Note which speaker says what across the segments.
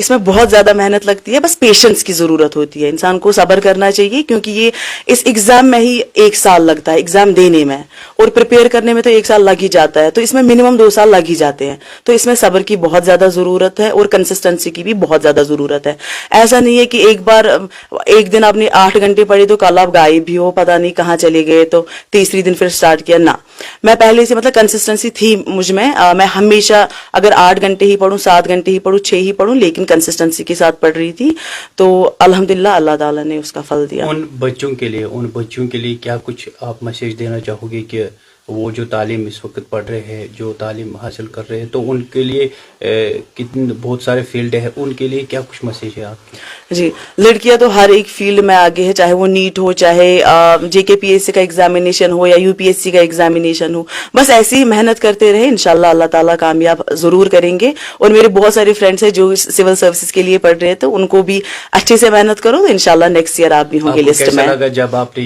Speaker 1: اس میں بہت زیادہ محنت لگتی ہے, بس پیشنس کی ضرورت ہوتی ہے, انسان کو صبر کرنا چاہیے, کیونکہ یہ اس ایگزام میں ہی 1 سال لگتا ہے ایگزام دینے میں, اور پریپیئر کرنے میں تو 1 سال لگ ہی جاتا ہے, تو اس میں منیمم 2 سال لگ ہی جاتے ہیں. تو اس میں صبر کی بہت زیادہ ضرورت ہے اور کنسسٹنسی کی بھی بہت زیادہ ضرورت ہے. ایسا نہیں ہے کہ ایک بار ایک دن آپ نے 8 گھنٹے پڑھی تو کل آپ غائب بھی ہو, پتہ نہیں کہاں چلے گئے, تو تیسری دن پھر سٹارٹ کیا. نہ, میں پہلے سے مطلب کنسسٹنسی تھی مجھ میں, میں ہمیشہ اگر 8 گھنٹے ہی پڑھوں, 7 گھنٹے ہی پڑھوں, 6 ہی پڑھوں, لیکن کنسسٹنسی کے ساتھ پڑھ رہی تھی. تو الحمدللہ اللہ تعالیٰ نے اس کا پھل دیا.
Speaker 2: ان بچوں کے لیے کیا کچھ آپ میسج دینا چاہو گے کہ وہ جو تعلیم اس وقت پڑھ رہے ہیں, جو تعلیم حاصل کر رہے ہیں, تو ان کے لیے کتنے بہت سارے فیلڈ ہیں, ان کے لیے کیا کچھ میسج ہے آپ کی؟
Speaker 1: جی, لڑکیاں تو ہر ایک فیلڈ میں آگے ہے, چاہے وہ نیٹ ہو, چاہے جے کے پی ایس سی کا ایگزامینیشن ہو یا یو پی ایس سی کا ایگزامینیشن ہو, بس ایسے ہی محنت کرتے رہے, انشاءاللہ اللہ تعالیٰ کامیاب ضرور کریں گے. اور میرے بہت سارے فرینڈس ہیں جو سول سروسز کے لیے پڑھ رہے ہیں, تو ان کو بھی اچھے سے محنت کرو, تو انشاءاللہ نیکسٹ ایئر آپ بھی ہوں گے لسٹ میں.
Speaker 2: کیسا لگا جب آپ نے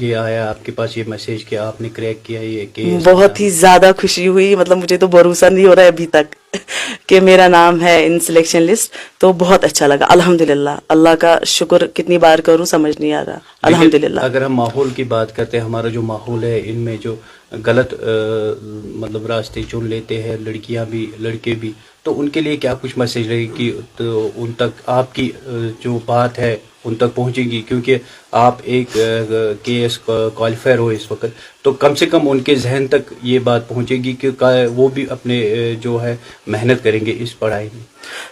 Speaker 2: یہ آیا آپ کے پاس یہ میسج کہ آپ نے کریک کیا یہ کیس؟
Speaker 1: بہت ہی زیادہ خوشی ہوئی, مطلب مجھے تو بھروسہ نہیں ہو رہا ہے ابھی تک کہ میرا نام ہے ان سلیکشن لسٹ. تو بہت اچھا لگا, الحمدللہ, اللہ کا شکر کتنی بار کروں سمجھ نہیں آ رہا, الحمدللہ.
Speaker 2: اگر ہم ماحول کی بات کرتے ہیں, ہمارا جو ماحول ہے ان میں جو غلط مطلب راستے چن لیتے ہیں لڑکیاں بھی لڑکے بھی, تو ان کے لیے کیا کچھ میسج رہے گی, تو ان تک آپ کی جو بات ہے ان تک پہنچے گی, کیونکہ آپ ایک کے ایس کوالیفائر ہو اس وقت, تو کم سے کم ان کے ذہن تک یہ بات پہنچے گی کہ وہ بھی اپنے جو ہے محنت کریں گے اس پڑھائی میں.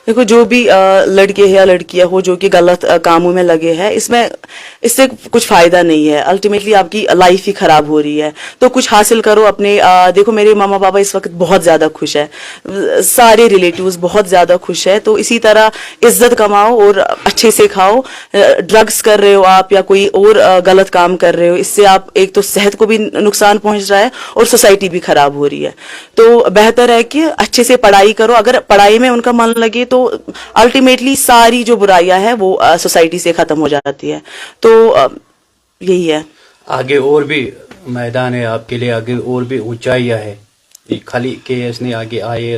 Speaker 1: دیکھو, جو بھی لڑکے یا لڑکیاں ہو جو کہ غلط کاموں میں لگے ہیں, اس سے کچھ فائدہ نہیں ہے, الٹیمیٹلی آپ کی لائف ہی خراب ہو رہی ہے. تو کچھ حاصل کرو اپنے. دیکھو میرے ماما پاپا اس وقت بہت زیادہ خوش ہے, سارے ریلیٹیوز بہت زیادہ خوش ہے, تو اسی طرح عزت کماؤ اور اچھے سے کھاؤ. ڈرگس کر رہے ہو آپ یا کوئی اور غلط کام کر رہے ہو, اس سے آپ ایک تو صحت کو بھی نقصان پہنچ رہا ہے اور سوسائٹی بھی خراب ہو رہی ہے. تو بہتر ہے کہ اچھے سے پڑھائی کرو, اگر پڑھائی میں ان کا من لگے تو الٹیمیٹلی ساری جو برائیاں ہیں وہ سوسائٹی سے ختم ہو جاتی ہے. تو یہی ہے.
Speaker 2: آگے اور بھی میدان ہے آپ کے لیے, آگے اور بھی اونچائیاں ہے, خالی کے ایس نہیں, آگے آئی اے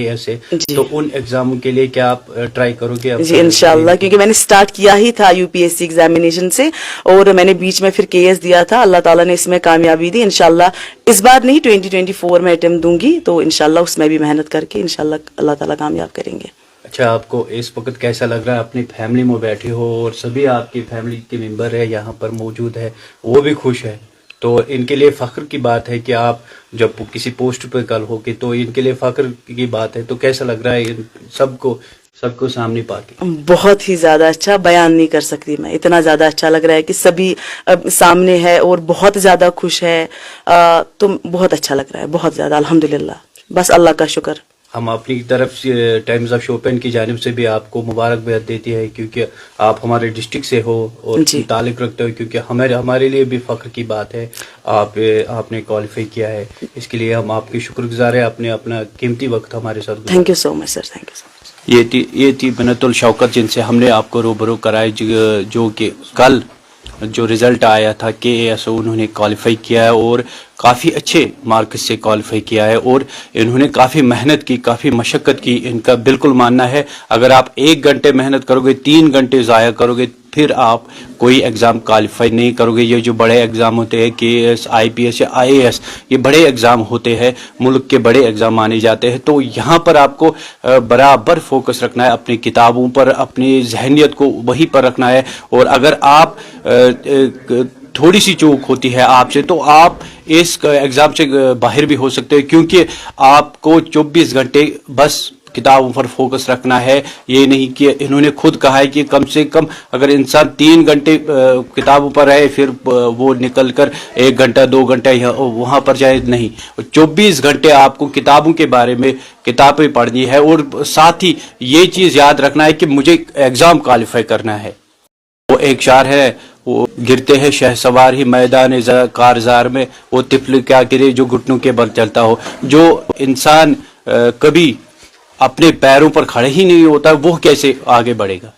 Speaker 2: ایس ہے, تو ان ایگزاموں کے لیے کیا آپ ٹرائی کرو گے؟
Speaker 1: جی انشاءاللہ, کیونکہ میں نے سٹارٹ کیا ہی تھا U P S C examination سے, اور میں نے بیچ میں پھر کے ایس دیا تھا, اللہ تعالیٰ نے اس میں کامیابی دی. انشاءاللہ اس بار نہیں 2024 میں اٹیمپٹ دوں گی, تو انشاءاللہ اس میں بھی محنت کر کے انشاءاللہ اللہ تعالیٰ کامیاب کریں گے.
Speaker 2: اچھا, آپ کو اس وقت کیسا لگ رہا ہے؟ اپنی فیملی میں بیٹھے ہو اور سبھی آپ کی فیملی کے ممبر ہے یہاں پر موجود ہے, وہ بھی خوش ہے, تو ان کے لیے فخر کی بات ہے کہ آپ جب کسی پوسٹ پہ کل ہو کے, تو ان کے لیے فخر کی بات ہے. تو کیسا لگ رہا ہے سب کو سامنے پا کے؟
Speaker 1: بہت ہی زیادہ اچھا, بیان نہیں کر سکتی میں, اتنا زیادہ اچھا لگ رہا ہے کہ سبھی سامنے ہے اور بہت زیادہ خوش ہے. تو بہت اچھا لگ رہا ہے, بہت زیادہ, الحمدللہ, بس اللہ کا شکر.
Speaker 2: ہم اپنی طرف سے ٹائمز آف شوپین کی جانب سے بھی آپ کو مبارکباد دیتی ہے, کیونکہ آپ ہمارے ڈسٹرکٹ سے ہو اور تعلق رکھتے ہو, کیونکہ ہمارے لیے بھی فخر کی بات ہے آپ نے کوالیفائی کیا ہے. اس کے لیے ہم آپ کی شکر گزار ہیں, آپ نے اپنا قیمتی وقت ہمارے ساتھ.
Speaker 1: Thank you so much sir, thank you so much.
Speaker 2: یہ تھی بنت الشوکت, جن سے ہم نے آپ کو روبرو کرائے, جو کہ کل جو رزلٹ آیا تھا کے اے ایس, انہوں نے کوالیفائی کیا ہے اور کافی اچھے مارکس سے کوالیفائی کیا ہے, اور انہوں نے کافی محنت کی, کافی مشقت کی. ان کا بالکل ماننا ہے اگر آپ 1 گھنٹے محنت کرو گے, 3 گھنٹے ضائع کرو گے, پھر آپ کوئی ایگزام کوالیفائی نہیں کرو گے. یہ جو بڑے ایگزام ہوتے ہیں, کے A S, I P S یا آئی اے ایس, یہ بڑے ایگزام ہوتے ہیں, ملک کے بڑے ایگزام مانے جاتے ہیں. تو یہاں پر آپ کو برابر فوکس رکھنا ہے اپنی کتابوں پر, اپنی ذہنیت کو وہیں پر رکھنا ہے. اور اگر آپ تھوڑی سی چوک ہوتی ہے آپ سے, تو آپ اس ایگزام سے باہر بھی ہو سکتے ہیں, کیونکہ آپ کو 24 گھنٹے بس کتابوں پر فوکس رکھنا ہے. یہ نہیں کہ انہوں نے خود کہا ہے کہ کم سے کم اگر انسان 3 گھنٹے کتابوں پر رہے, پھر وہ نکل کر 1 گھنٹہ 2 گھنٹہ وہاں پر جائے, نہیں, 24 گھنٹے آپ کو کتابوں کے بارے میں کتابیں پڑھنی ہے, اور ساتھ ہی یہ چیز یاد رکھنا ہے کہ مجھے ایگزام کوالیفائی کرنا ہے. وہ ایک شعر ہے, وہ گرتے ہیں شہ سوار ہی میدان کارزار میں, وہ طفل کیا گرے جو گھٹنوں کے بل چلتا ہو. جو انسان کبھی اپنے پیروں پر کھڑے ہی نہیں ہوتا, وہ کیسے آگے بڑھے گا؟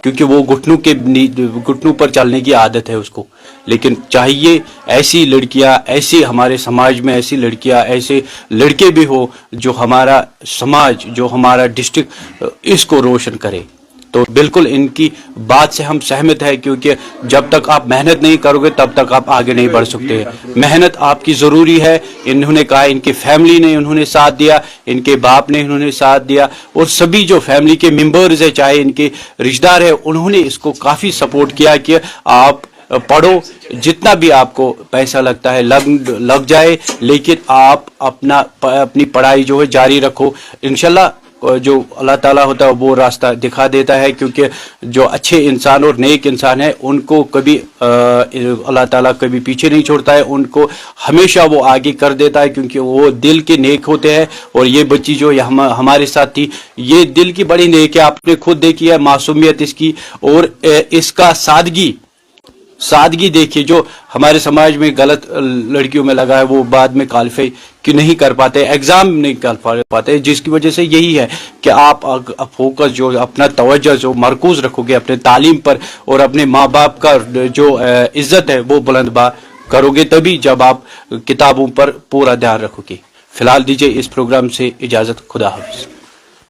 Speaker 2: کیونکہ وہ گھٹنوں پر چلنے کی عادت ہے اس کو. لیکن چاہیے ایسی لڑکیاں، ایسی ہمارے سماج میں ایسی لڑکیاں، ایسے لڑکے بھی ہو جو ہمارا سماج، جو ہمارا ڈسٹرکٹ اس کو روشن کرے. تو بالکل ان کی بات سے ہم سہمت ہے، کیونکہ جب تک آپ محنت نہیں کرو گے تب تک آپ آگے نہیں بڑھ سکتے. محنت آپ کی ضروری ہے. انہوں نے کہا ان کی فیملی نے انہوں نے ساتھ دیا، ان کے باپ نے انہوں نے ساتھ دیا، اور سبھی جو فیملی کے ممبرز ہیں، چاہے ان کے رشتہ دار ہیں، انہوں نے اس کو کافی سپورٹ کیا کہ آپ پڑھو، جتنا بھی آپ کو پیسہ لگتا ہے لگ جائے، لیکن آپ اپنی پڑھائی جو ہے جاری رکھو. انشاءاللہ جو اللہ تعالیٰ ہوتا ہے وہ راستہ دکھا دیتا ہے، کیونکہ جو اچھے انسان اور نیک انسان ہیں ان کو کبھی اللہ تعالیٰ کبھی پیچھے نہیں چھوڑتا ہے، ان کو ہمیشہ وہ آگے کر دیتا ہے، کیونکہ وہ دل کے نیک ہوتے ہیں. اور یہ بچی جو ہمارے ساتھ تھی، یہ دل کی بڑی نیک ہے. آپ نے خود دیکھی ہے معصومیت اس کی، اور اس کا سادگی دیکھیے. جو ہمارے سماج میں غلط لڑکیوں میں لگا ہے، وہ بعد میں کوالیفائی نہیں کر پاتے، ایگزام نہیں کر پاتے، جس کی وجہ سے یہی ہے کہ آپ فوکس جو اپنا توجہ جو مرکوز رکھو گے اپنے تعلیم پر، اور اپنے ماں باپ کا جو عزت ہے وہ بلند کرو گے، تبھی جب آپ کتابوں پر پورا دھیان رکھو گے. فی الحال دیجیے اس پروگرام سے اجازت. خدا حافظ.